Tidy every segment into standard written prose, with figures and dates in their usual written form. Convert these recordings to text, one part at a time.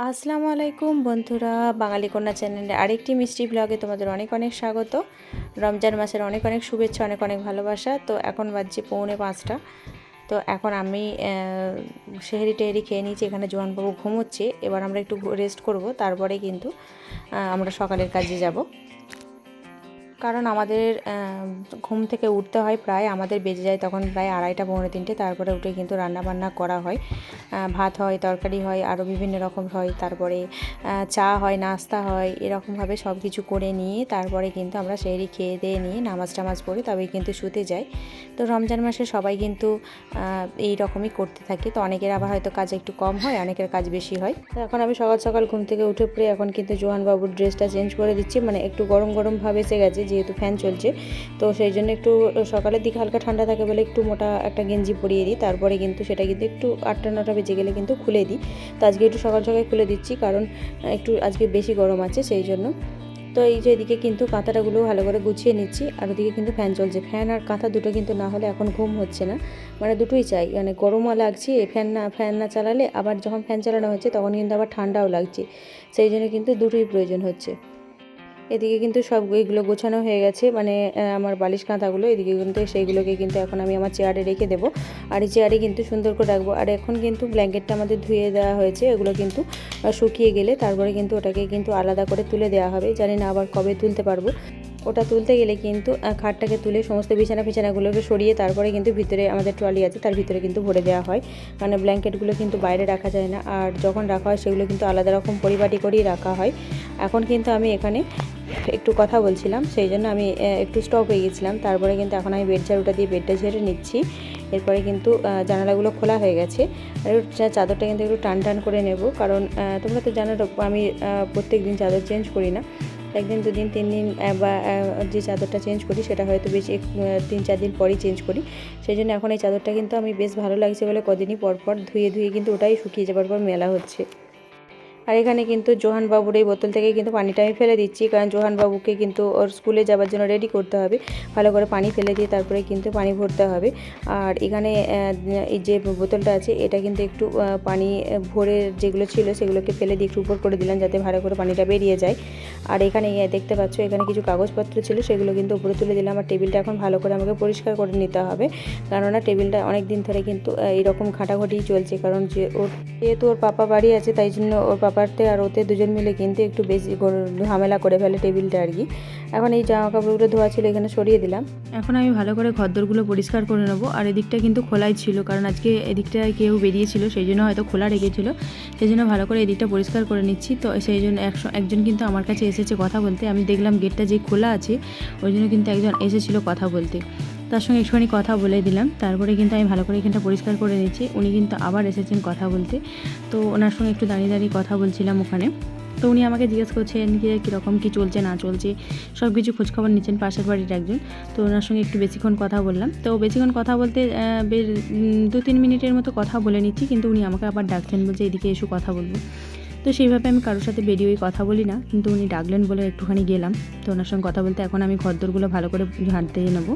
আসসালামু আলাইকুম বন্ধুরা, বাঙালি কন্যা চ্যানেলে আরেকটি মিষ্টি ব্লগে তোমাদের অনেক অনেক স্বাগত। রমজান মাসের অনেক অনেক শুভেচ্ছা, অনেক অনেক ভালোবাসা। তো এখন বাজছে 4:45। তো এখন আমি সেহরি টেহরি খেয়ে নিয়েছি। এখানে জোয়ানবাবু ঘুমোচ্ছে, এবার আমরা একটু রেস্ট করব, তারপরে কিন্তু আমরা সকালের কাজে যাব। কারণ আমাদের ঘুম থেকে উঠতে হয়, প্রায় আমাদের বেজে যায় তখন প্রায় 2:30 পৌনে 3টে। তারপরে উঠে কিন্তু রান্নাবান্না করা হয়, ভাত হয়, তরকারি হয়, আরও বিভিন্ন রকম হয়, তারপরে চা হয়, নাস্তা হয়, এরকমভাবে সব কিছু করে নিয়ে তারপরে কিন্তু আমরা সেহরি খেয়ে দিয়ে নিয়ে নামাজ টামাজ পড়ি, তবেই কিন্তু শুতে যাই। তো রমজান মাসে সবাই কিন্তু এই রকমই করতে থাকি। তো অনেকের আবার হয়তো কাজ একটু কম হয়, অনেকের কাজ বেশি হয়। তো এখন আমি সকাল সকাল ঘুম থেকে উঠে পড়ে এখন কিন্তু জোহানবাবুর ড্রেসটা চেঞ্জ করে দিচ্ছি, মানে একটু গরম গরম ভাবে এসে গেছে যেহেতু ফ্যান চলছে। তো সেই জন্য একটু সকালের দিকে হালকা ঠান্ডা থাকে বলে একটু মোটা একটা গেঞ্জি পরিয়ে দিই, তারপরে কিন্তু সেটা কিন্তু একটু 8টা 9টা বেজে গেলে কিন্তু খুলে দিই। তো আজকে একটু সকাল সকাল খুলে দিচ্ছি, কারণ একটু আজকে বেশি গরম আছে সেই জন্য। তো এই যে এদিকে কিন্তু কাঁথাটাগুলো ভালো করে গুছিয়ে নিচ্ছি, আর ওদিকে কিন্তু ফ্যান চলছে। ফ্যান আর কাঁথা দুটো কিন্তু না হলে এখন ঘুম হচ্ছে না, মানে দুটোই চাই। মানে গরমও লাগছে, ফ্যান না চালালে, আবার যখন ফ্যান চালানো হচ্ছে তখন কিন্তু আবার ঠান্ডাও লাগছে, সেই জন্য কিন্তু দুটোই প্রয়োজন হচ্ছে। এদিকে কিন্তু সব এগুলো গোছানো হয়ে গেছে, মানে আমার বালিশ কাঁথাগুলো এদিকে কিন্তু সেইগুলোকে কিন্তু এখন আমি আমার চেয়ারে রেখে দেবো, আর এই চেয়ারে কিন্তু সুন্দর করে রাখবো। আর এখন কিন্তু ব্ল্যাঙ্কেটটা আমাদের ধুয়ে দেওয়া হয়েছে, এগুলো কিন্তু শুকিয়ে গেলে তারপরে কিন্তু ওটাকে কিন্তু আলাদা করে তুলে দেওয়া হবে। জানি না আবার কবে তুলতে পারবো। ওটা তুলতে গেলে কিন্তু খাটটাকে তুলে সমস্ত বিছানাগুলোকে সরিয়ে তারপরে কিন্তু ভিতরে আমাদের ট্রলি আছে, তার ভিতরে কিন্তু ভরে দেওয়া হয়। মানে ব্ল্যাঙ্কেটগুলো কিন্তু বাইরে রাখা যায় না, আর যখন রাখা হয় সেগুলো কিন্তু আলাদা রকম পরিপাটি করেই রাখা হয়। এখন কিন্তু আমি এখানে একটু কথা বলছিলাম, সেই জন্য আমি একটু স্টপ হয়ে গেছিলাম। তারপরে কিন্তু এখন আমি বেড ঝাড়ুটা দিয়ে বেডটা ঝেড়ে নিচ্ছি। এরপরে কিন্তু জানালাগুলো খোলা হয়ে গেছে, আর চাদরটা কিন্তু একটু টান টান করে নেব, কারণ তোমরা তো জানো আমি প্রত্যেক দিন চাদর চেঞ্জ করি না, একদিন দুদিন 3 দিন বা যে চাদরটা চেঞ্জ করি সেটা হয়তো বেশি 3-4 দিন পরই চেঞ্জ করি। সেই জন্য এখন এই চাদরটা কিন্তু আমি বেশ ভালো লাগছে বলে কদিনই পর পর ধুয়ে ধুয়ে কিন্তু ওটাই শুকিয়ে যাবার পর মেলা হচ্ছে। আর এখানে কিন্তু জোহানবাবুর এই বোতল থেকে কিন্তু পানিটা আমি ফেলে দিচ্ছি, কারণ জোহানবাবুকে কিন্তু ওর স্কুলে যাওয়ার জন্য রেডি করতে হবে। ভালো করে পানি ফেলে দিয়ে তারপরে কিন্তু পানি ভরতে হবে। আর এখানে এই যে বোতলটা আছে এটা কিন্তু একটু পানি ভরে যেগুলো ছিল সেগুলোকে ফেলে দিয়ে একটু উপর করে দিলাম, যাতে ভালো করে পানিটা বেরিয়ে যায়। আর এখানে দেখতে পাচ্ছ এখানে কিছু কাগজপত্র ছিল, সেগুলো কিন্তু উপরে তুলে দিলাম। আর টেবিলটা এখন ভালো করে আমাকে পরিষ্কার করে নিতে হবে, কেননা টেবিলটা অনেক দিন ধরে কিন্তু এইরকম ঘাটাঘাটি চলছে। কারণ যেহেতু ওর পাপা বাড়ি আছে, তাই জন্য ওর পাপারতে আর ওতে দুজন মিলে কিন্তু একটু বেশি ঝামেলা করে ফেলে টেবিলটা আর কি। এখন এই জামা কাপড়গুলো ধোয়া ছিল, এখানে সরিয়ে দিলাম। এখন আমি ভালো করে ঘরদোরগুলো পরিষ্কার করে নেবো। আর এদিকটা কিন্তু খোলাই ছিল, কারণ আজকে এদিকটা কেউ বেরিয়েছিল, সেই জন্য হয়তো খোলা রেখেছিল, সেই জন্য ভালো করে এদিকটা পরিষ্কার করে নিচ্ছি। তো সেই জন্য একজন কিন্তু আমার কাছে এসেছে কথা বলতে, আমি দেখলাম গেটটা যে খোলা আছে, ওই জন্য কিন্তু একজন এসেছিল কথা বলতে, তার সঙ্গে একটুখানি কথা বলে দিলাম। তারপরে কিন্তু আমি ভালো করে এখানটা পরিষ্কার করে নিচ্ছি। উনি কিন্তু আবার এসেছেন কথা বলতে, তো ওনার সঙ্গে একটু দাঁড়িয়ে দাঁড়িয়ে কথা বলছিলাম ওখানে। তো উনি আমাকে জিজ্ঞেস করছেন যে কীরকম কী চলছে না চলছে, সব কিছু খোঁজখবর নিচ্ছেন, পাশের বাড়ির একজন। তো ওনার সঙ্গে একটু বেশিক্ষণ কথা বললাম। তো বেশিক্ষণ কথা বলতে 2-3 মিনিটের মতো কথা বলে নিচ্ছি, কিন্তু উনি আমাকে আবার ডাকছেন, বলছে এদিকে এসে কথা বলবো। তো সেইভাবে আমি কারোর সাথে বেরিয়েই কথা বলি না, কিন্তু উনি ডাকলেন বলে একটুখানি গেলাম। তো ওনার সঙ্গে কথা বলতে এখন আমি ঘরদোরগুলো ভালো করে ঝাঁট দিয়ে নেবো।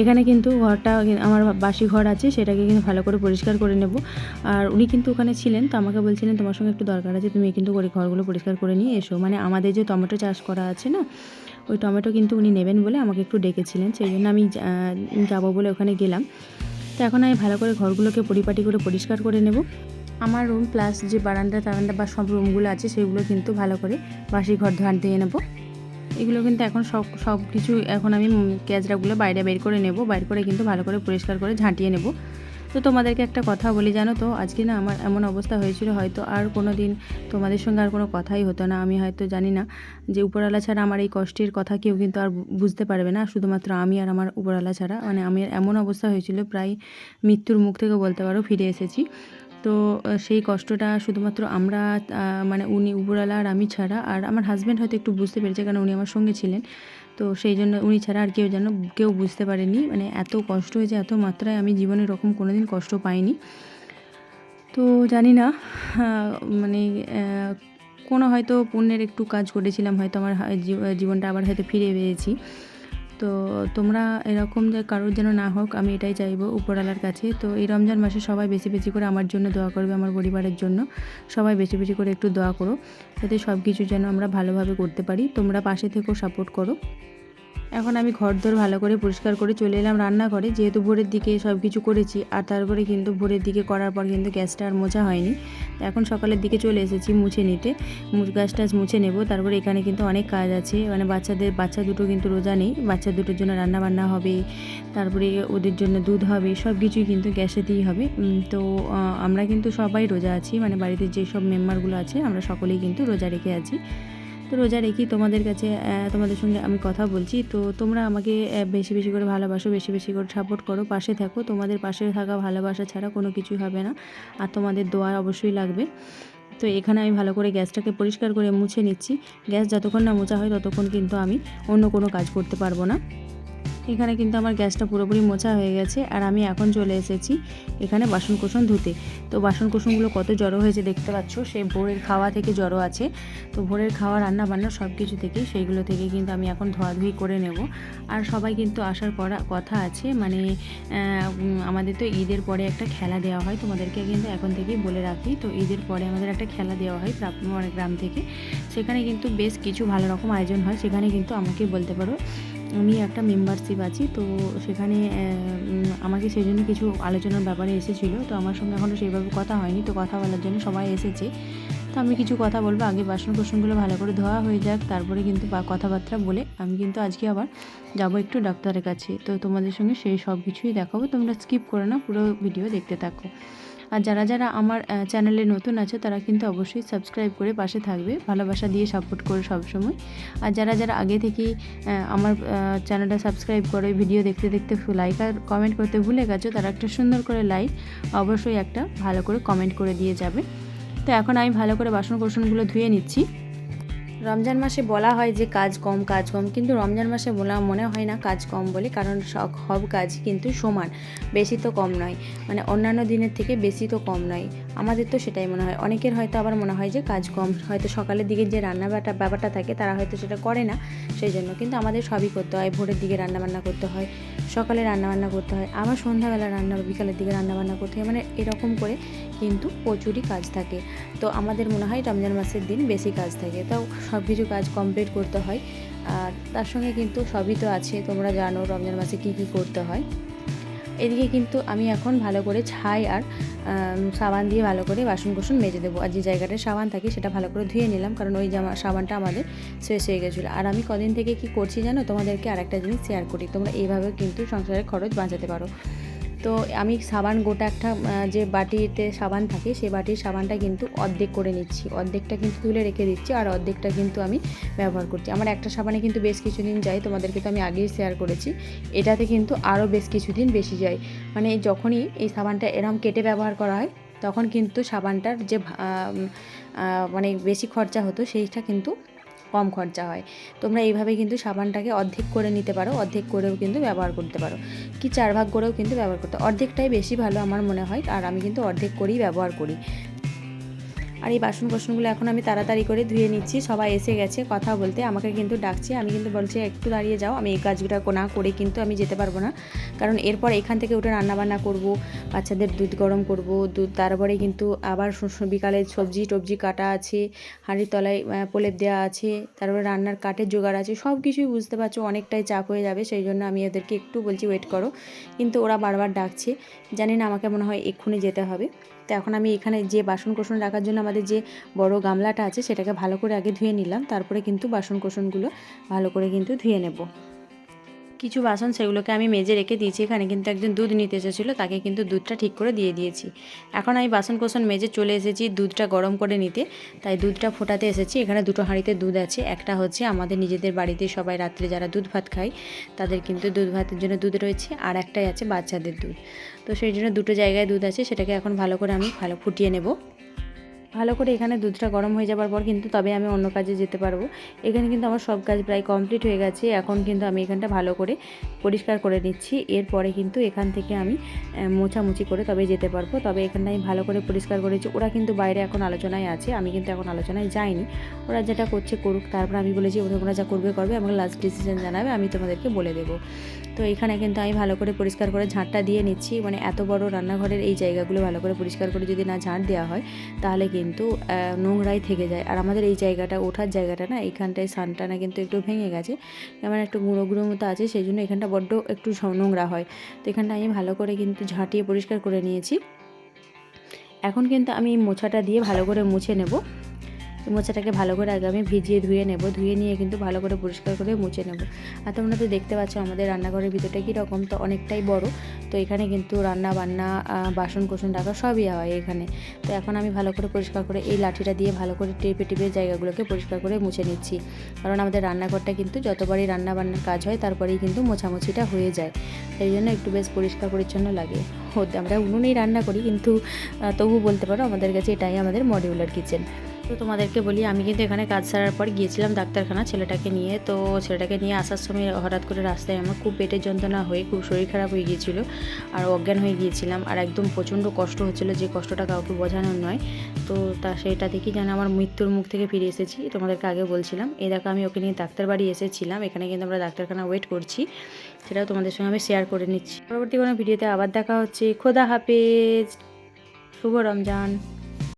এখানে কিন্তু ঘরটা আমার বাসি ঘর আছে, সেটাকে কিন্তু ভালো করে পরিষ্কার করে নেব। আর উনি কিন্তু ওখানে ছিলেন, তো আমাকে বলছিলেন তোমার সঙ্গে একটু দরকার আছে, তুমি কিন্তু ঘরগুলো পরিষ্কার করে নিয়ে এসো। মানে আমাদের যে টমেটো চাষ করা আছে না, ওই টমেটো কিন্তু উনি নেবেন বলে আমাকে একটু ডেকেছিলেন, সেই জন্য আমি যাবো বলে ওখানে গেলাম। তো এখন আমি ভালো করে ঘরগুলোকে পরিপাটি করে পরিষ্কার করে নেব। আমার রুম প্লাস যে বারান্দা বা সব রুমগুলো আছে সেগুলো কিন্তু ভালো করে বাসি ঘর ঝাঁট দিয়ে নেব। এগুলো কিন্তু এখন সব কিছু এখন আমি ক্যাচড়াগুলো বাইরে বের করে নেব, বাইর করে কিন্তু ভালো করে পরিষ্কার করে ঝাঁটিয়ে নেব। তো তোমাদেরকে একটা কথা বলি, জানো তো আজকে না আমার এমন অবস্থা হয়েছিল, হয়তো আর কোনো দিন তোমাদের সঙ্গে আর কোনো কথাই হতো না। আমি হয়তো জানি না যে উপরওয়ালা ছাড়া আমার এই কষ্টের কথা কেউ কিন্তু আর বুঝতে পারবে না, শুধুমাত্র আমি আর আমার উপরওয়ালা ছাড়া। মানে আমি এমন অবস্থা হয়েছিল, প্রায় মৃত্যুর মুখ থেকে বলতে পারো ফিরে এসেছি। তো সেই কষ্টটা শুধুমাত্র আমরা মানে উনি উপরওয়ালা আর আমি ছাড়া, আর আমার হাজব্যান্ড হয়তো একটু বুঝতে পেরেছে, কারণ উনি আমার সঙ্গে ছিলেন। তো সেই জন্য উনি ছাড়া আর কেউ বুঝতে পারেনি। মানে এত কষ্ট হয়েছে, এত মাত্রায় আমি জীবনে এরকম কোনো দিন কষ্ট পাইনি। তো জানি না, মানে কোনো হয়তো পুণ্যের একটু কাজ করেছিলাম, হয়তো আমার জীবনটা আবার হয়তো ফিরে পেয়েছি। তো তোমরা এরকম যে কারোর যেন না হোক, আমি এটাই চাইবো উপরওয়ালার কাছে। তো এই রমজান মাসে সবাই বেশি বেশি করে আমার জন্য দোয়া করবে, আমার পরিবারের জন্য সবাই বেশি বেশি করে একটু দোয়া করো, যাতে সব কিছু যেন আমরা ভালোভাবে করতে পারি। তোমরা পাশে থেকেও সাপোর্ট করো। এখন আমি ঘরদোর ভালো করে পরিষ্কার করে চলে এলাম রান্নাঘরে, যেহেতু ভোরের দিকে সব কিছু করেছি। আর তারপরে কিন্তু ভোরের দিকে করার পর কিন্তু গ্যাসটা আর মোছা হয়নি। এখন সকালের দিকে চলে এসেছি মুছে নিতে, গ্যাস টাস মুছে নেব। তারপরে এখানে কিন্তু অনেক কাজ আছে, মানে বাচ্চা দুটো কিন্তু রোজা নেই, বাচ্চা দুটোর জন্য রান্না বান্না হবে, তারপরে ওদের জন্য দুধ হবে, সব কিছুই কিন্তু গ্যাসেতেই হবে। তো আমরা কিন্তু সবাই রোজা আছি, মানে বাড়িতে যেসব মেম্বারগুলো আছে আমরা সকলেই কিন্তু রোজা রেখে আছি। তো রোজা রেখেই তোমাদের কাছে তোমাদের সঙ্গে আমি কথা বলছি। তো তোমরা আমাকে বেশি বেশি করে ভালোবাসো, বেশি বেশি করে সাপোর্ট করো, পাশে থাকো। তোমাদের পাশে থাকা ভালোবাসা ছাড়া কোনো কিছুই হবে না, আর তোমাদের দোয়া অবশ্যই লাগবে। তো এখানে আমি ভালো করে গ্যাসটাকে পরিষ্কার করে মুছে নিচ্ছি। গ্যাস যতক্ষণ না মোছা হয় ততক্ষণ কিন্তু আমি অন্য কোনো কাজ করতে পারবো না। এখানে কিন্তু আমার গ্যাসটা পুরোপুরি মোছা হয়ে গেছে, আর আমি এখন চলে এসেছি এখানে বাসনকোসন ধুতে। তো বাসনকোসনগুলো কত জড়ো হয়েছে দেখতে পাচ্ছ, সেই ভোরের খাওয়া থেকে জড়ো আছে। তো ভোরের খাওয়া রান্না বান্না সব কিছু থেকে, সেইগুলো থেকে কিন্তু আমি এখন ধোয়াধুয়ি করে নেব। আর সবাই কিন্তু আসার পর কথা আছে, মানে আমাদের তো ঈদের পরে একটা খেলা দেওয়া হয়, তোমাদেরকে কিন্তু এখন থেকেই বলে রাখি। তো ঈদের পরে আমাদের একটা খেলা দেওয়া হয় গ্রাম থেকে, সেখানে কিন্তু বেশ কিছু ভালো রকম আয়োজন হয়। সেখানে কিন্তু আমাকে বলতে পারো আমি একটা মেম্বারশিপ আছি। তো সেখানে আমাকে সেই জন্য কিছু আলোচনার ব্যাপারে এসেছিলো। তো আমার সঙ্গে এখনও সেইভাবে কথা হয়নি, তো কথা বলার জন্য সবাই এসেছে। তো আমি কিছু কথা বলবো, আগে বাসনকোসনগুলো ভালো করে ধোয়া হয়ে যাক, তারপরে কিন্তু কথাবার্তা বলে আমি কিন্তু আজকে আবার যাব একটু ডাক্তারের কাছে। তো তোমাদের সঙ্গে সেই সব কিছুই দেখাবো, তোমরা স্কিপ করে না, পুরো ভিডিও দেখতে থাকো। আর যারা যারা আমার চ্যানেলে নতুন আছে তারা কিন্তু অবশ্যই সাবস্ক্রাইব করে পাশে থাকবে, ভালোবাসা দিয়ে সাপোর্ট করে সবসময়। আর যারা যারা আগে থেকেই আমার চ্যানেলটা সাবস্ক্রাইব করে ভিডিও দেখতে দেখতে লাইক আর কমেন্ট করতে ভুলে গেছো, তারা একটা সুন্দর করে লাইক অবশ্যই একটা ভালো করে কমেন্ট করে দিয়ে যাবে। তো এখন আমি ভালো করে বাসনকোসনগুলো ধুয়ে নিচ্ছি। রমজান মাসে বলা হয় যে কাজ কম, কিন্তু রমজান মাসে মনে হয় না কাজ কম বলে, কারণ সব কাজ কিন্তু সমান, বেশি তো কম নয়, মানে অন্যান্য দিনের থেকে বেশি তো কম নয়। আমাদের তো সেটাই মনে হয়, অনেকের হয়তো আবার মনে হয় যে কাজ কম, হয়তো সকালের দিকে যে ব্যাপারটা থাকে তারা হয়তো সেটা করে না, সেই জন্য। কিন্তু আমাদের সবই করতে হয়, ভোরের দিকে রান্নাবান্না করতে হয়, সকালে রান্নাবান্না করতে হয়, আবার সন্ধ্যাবেলা বিকালের দিকে রান্নাবান্না করতে হয়, মানে এরকম করে কিন্তু প্রচুরই কাজ থাকে। তো আমাদের মনে হয় রমজান মাসের দিন বেশি কাজ থাকে, তাও সব কিছু কাজ কমপ্লিট করতে হয়। আর তার সঙ্গে কিন্তু সবই তো আছে, তোমরা জানো রমজান মাসে কী কী করতে হয়। এদিকে কিন্তু আমি এখন ভালো করে ছাই আর সাবান দিয়ে ভালো করে বাসনকোসন মেজে দেবো। আর যে জায়গাটায় সাবান থাকে সেটা ভালো করে ধুয়ে নিলাম, কারণ ওই সাবানটা আমাদের শেষ হয়ে গেছিলো। আর আমি কদিন থেকে কি করছি জানো, তোমাদেরকে আরেকটা জিনিস শেয়ার করি, তোমরা এইভাবে কিন্তু সংসারের খরচ বাঁচাতে পারো। তো আমি সাবান গোটা একটা যে বাটিতে সাবান থাকে, সেই বাটির সাবানটা কিন্তু অর্ধেক করে নিচ্ছি, অর্ধেকটা কিন্তু তুলে রেখে দিচ্ছি, আর অর্ধেকটা কিন্তু আমি ব্যবহার করছি। আমার একটা সাবানে কিন্তু বেশ কিছুদিন যায়, তোমাদেরকে তো আমি আগেই শেয়ার করেছি। এটাতে কিন্তু আরও বেশ কিছুদিন বেশি যায়, মানে যখনই এই সাবানটা এরম কেটে ব্যবহার করা হয় তখন কিন্তু সাবানটার যে মানে বেশি খরচা হতো সেইটা কিন্তু কম খরচা হয়। তোমরা এইভাবে কিন্তু সাবানটাকে অর্ধেক করে নিতে পারো, অর্ধেক করেও কিন্তু ব্যবহার করতে পারো, কি 4 ভাগ করেও কিন্তু ব্যবহার করতে, অর্ধেকটাই বেশি ভালো আমার মনে হয়, আর আমি কিন্তু অর্ধেক করেই ব্যবহার করি। আর এই বাসনকোসনগুলো এখন আমি তাড়াতাড়ি করে ধুয়ে নিচ্ছি। সবাই এসে গেছে কথা বলতে, আমাকে কিন্তু ডাকছে, আমি কিন্তু বলছি একটু দাঁড়িয়ে যাও, আমি এই কাজগুলো না করে কিন্তু আমি যেতে পারবো না, কারণ এরপর এখান থেকে উঠে রান্নাবান্না করব, বাচ্চাদের দুধ গরম করব, তারপরে কিন্তু আবার বিকালে সবজি কাটা আছে, হাঁড়ির তলায় প্রলেপ দেওয়া আছে, তারপরে রান্নার কাঠের জোগাড় আছে, সব কিছুই বুঝতে পারছো অনেকটাই চাপ হয়ে যাবে, সেই জন্য আমি ওদেরকে একটু বলছি ওয়েট করো, কিন্তু ওরা বারবার ডাকছে, জানি না আমাকে মনে হয় এক্ষুনি যেতে হবে। তো এখন আমি এখানে যে বাসনকোসন রাখার জন্য আমাদের যে বড় গামলাটা আছে সেটাকে ভালো করে আগে ধুয়ে নিলাম, তারপরে কিন্তু বাসনকোসনগুলো ভালো করে কিন্তু ধুয়ে নেব। কিছু বাসন সেগুলোকে আমি মেজে রেখে দিয়েছি, এখানে কিন্তু একজন দুধ নিতে এসেছিলো, তাকে কিন্তু দুধটা ঠিক করে দিয়ে দিয়েছি। এখন আমি বাসনকোসন মেজে চলে এসেছি দুধটা গরম করে নিতে, তাই দুধটা ফোটাতে এসেছি। এখানে দুটো হাঁড়িতে দুধ আছে, একটা হচ্ছে আমাদের নিজেদের বাড়িতে সবাই রাত্রে যারা দুধ ভাত খায় তাদের কিন্তু দুধ ভাতের জন্য দুধ রয়েছে, আর একটাই আছে বাচ্চাদের দুধ। তো সেই জন্য দুটো জায়গায় দুধ আছে, সেটাকে এখন ভালো করে আমি ফুটিয়ে নেব। ভালো করে এখানে দুধটা গরম হয়ে যাবার পর কিন্তু তবে আমি অন্য কাজে যেতে পারবো। এখানে কিন্তু আমার সব কাজ প্রায় কমপ্লিট হয়ে গেছে। এখন কিন্তু আমি এখানটা ভালো করে পরিষ্কার করে নিচ্ছি। এরপরে কিন্তু এখান থেকে আমি মোছামুছি করে তবে যেতে পারবো। তবে এখানটা আমি ভালো করে পরিষ্কার করেছি। ওরা কিন্তু বাইরে এখন আলোচনায় আছে, আমি কিন্তু এখন আলোচনায় যাইনি। ওরা যেটা করছে করুক, তারপর আমি বলেছি ওরা যা করবে করবে, আমাকে লাস্ট ডিসিশন জানাবে, আমি তোমাদেরকে বলে দেবো। তো এখানে কিন্তু আমি ভালো করে পরিষ্কার করে ঝাঁটটা দিয়ে নিচ্ছি। মানে এত বড় রান্নাঘরের এই জায়গাগুলো ভালো করে পরিষ্কার করে যদি না ঝাঁট দেওয়া হয় তাহলে কিন্তু নোংরাই থেকে যায়। আর আমাদের এই জায়গাটা, ওঠার জায়গাটা না, এইখানটায় সানটা না কিন্তু একটু ভেঙে গেছে, যেমন একটু গুঁড়ো গুঁড়ো মতো আছে, সেই জন্য এখানটা বড্ড একটু নোংরা হয়। তো এখানটা আমি ভালো করে কিন্তু ঝাঁটিয়ে পরিষ্কার করে নিয়েছি। এখন কিন্তু আমি মোছাটা দিয়ে ভালো করে মুছে নেব। মোচাটাকে ভালো করে আগে আমি ভিজিয়ে ধুয়ে নেব, ধুয়ে নিয়ে কিন্তু ভালো করে পরিষ্কার করে মুছে নেব। আর তোমরা তো দেখতে পাচ্ছ আমাদের রান্নাঘরের ভিতরটা কীরকম, তো অনেকটাই বড়। তো এখানে কিন্তু রান্না বান্না, বাসন কোসন রাখা সবই হয় এখানে। তো এখন আমি ভালো করে পরিষ্কার করে এই লাঠিটা দিয়ে ভালো করে টেপে টেপে জায়গাগুলোকে পরিষ্কার করে মুছে নিচ্ছি। কারণ আমাদের রান্নাঘরটা কিন্তু যতবারই রান্না বান্নার কাজ হয় তারপরেই কিন্তু মোছামুছিটা হয়ে যায়, সেই জন্য একটু বেশ পরিষ্কার পরিচ্ছন্ন লাগে। আমরা উনুনেই রান্না করি, কিন্তু তবু বলতে পারো আমাদের কাছে এটাই আমাদের মডিউলার কিচেন। তো তোমাদেরকে বলি, আমি কিন্তু এখানে কাজ সারার পর গিয়েছিলাম ডাক্তারখানা ছেলেটাকে নিয়ে। তো ছেলেটাকে নিয়ে আসার সময় হঠাৎ করে রাস্তায় আমার খুব পেটের যন্ত্রণা হয়ে খুব শরীর খারাপ হয়ে গিয়েছিল, আর অজ্ঞান হয়ে গিয়েছিলাম, আর একদম প্রচণ্ড কষ্ট হচ্ছিলো, যে কষ্টটা কাউকে বোঝানোর নয়। তো সেটা থেকেই যেন আমার মৃত্যুর মুখ থেকে ফিরে এসেছি, তোমাদেরকে আগে বলছিলাম। এই দেখো আমি ওকে নিয়ে ডাক্তার বাড়ি এসেছিলাম, এখানে কিন্তু আমরা ডাক্তারখানা ওয়েট করছি, সেটাও তোমাদের সঙ্গে আমি শেয়ার করে নিচ্ছি। পরবর্তী কোনো ভিডিওতে আবার দেখা হচ্ছে। খোদা হাফেজ, শুভ রমজান।